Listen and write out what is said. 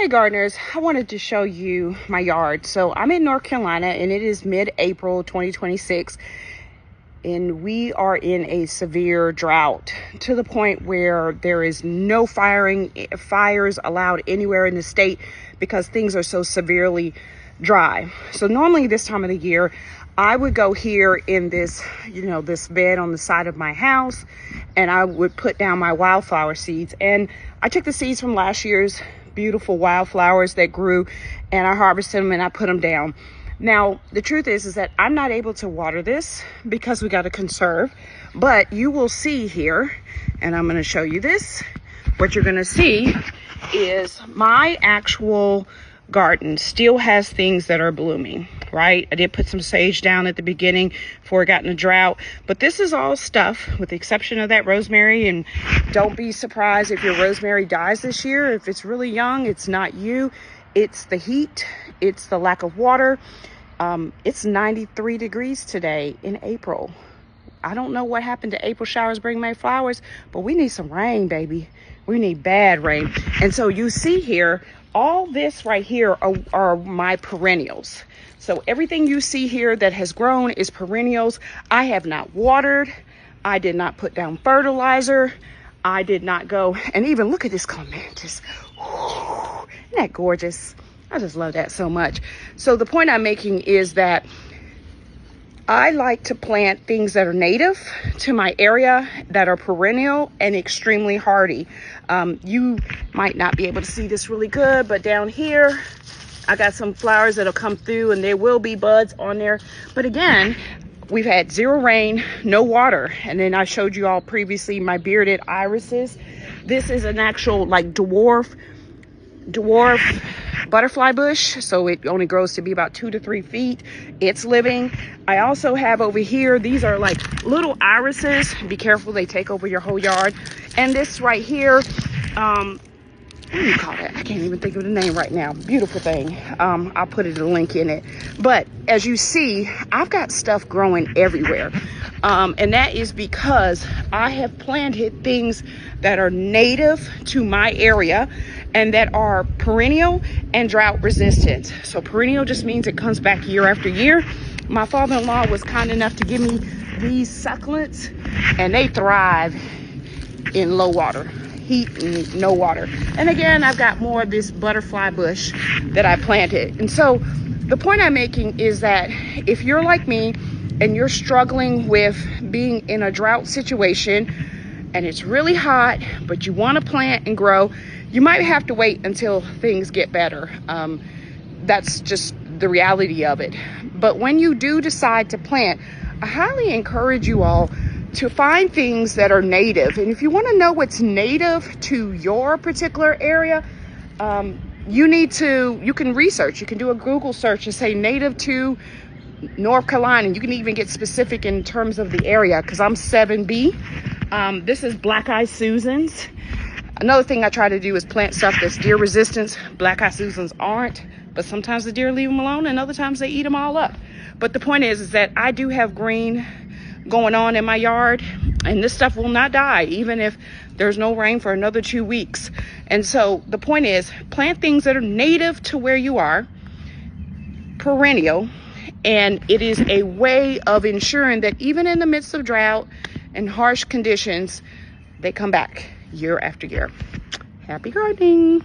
Hey gardeners, I wanted to show you my yard. So I'm in North Carolina and it is mid-April 2026 and we are in a severe drought to the point where there is no fires allowed anywhere in the state because things are so severely dry. So normally this time of the year I would go here in this, this bed on the side of my house, and I would put down my wildflower seeds. And I took the seeds from last year's beautiful wildflowers that grew, and I harvested them and I put them down. Now, the truth is that I'm not able to water this because we got to conserve, but you will see here, and I'm going to show you this. What you're going to see is my actual garden still has things that are blooming, right? I did put some sage down at the beginning before it got in a drought, but this is all stuff with the exception of that rosemary. And don't be surprised if your rosemary dies this year. If it's really young, it's not you, it's the heat, it's the lack of water. It's 93 degrees today in April. I don't know what happened to April showers bring May flowers, but we need some rain, baby. We need bad rain. And so you see here, all this right here are my perennials. So everything you see here that has grown is perennials. I have not watered. I did not put down fertilizer. I did not go, and even look at this clematis. Ooh, isn't that gorgeous? I just love that so much. So the point I'm making is that I like to plant things that are native to my area, that are perennial and extremely hardy. You might not be able to see this really good, but down here, I got some flowers that'll come through and there will be buds on there. But again, we've had zero rain, no water. And then I showed you all previously my bearded irises. This is an actual like dwarf butterfly bush, so it only grows to be about 2 to 3 feet. It's living. I also have over here, these are like little irises. Be careful, they take over your whole yard. And this right here, what do you call that? I can't even think of the name right now. Beautiful thing. I'll put a link in it. But as you see, I've got stuff growing everywhere. And that is because I have planted things that are native to my area and that are perennial and drought resistant. So perennial just means it comes back year after year. My father-in-law was kind enough to give me these succulents, and they thrive in low water, heat and no water. And again, I've got more of this butterfly bush that I planted. And so the point I'm making is that if you're like me and you're struggling with being in a drought situation and it's really hot, but you want to plant and grow, you might have to wait until things get better. That's just the reality of it. But when you do decide to plant, I highly encourage you all to find things that are native. And if you want to know what's native to your particular area, you can research. You can do a Google search and say native to North Carolina. You can even get specific in terms of the area, because I'm 7B. This is black-eyed Susans. Another thing I try to do is plant stuff that's deer resistant. Black-eyed Susans aren't, but sometimes the deer leave them alone and other times they eat them all up. But the point is that I do have green going on in my yard, and this stuff will not die even if there's no rain for another 2 weeks. And so the point is, plant things that are native to where you are, perennial, and it is a way of ensuring that even in the midst of drought and harsh conditions, they come back year after year. Happy gardening.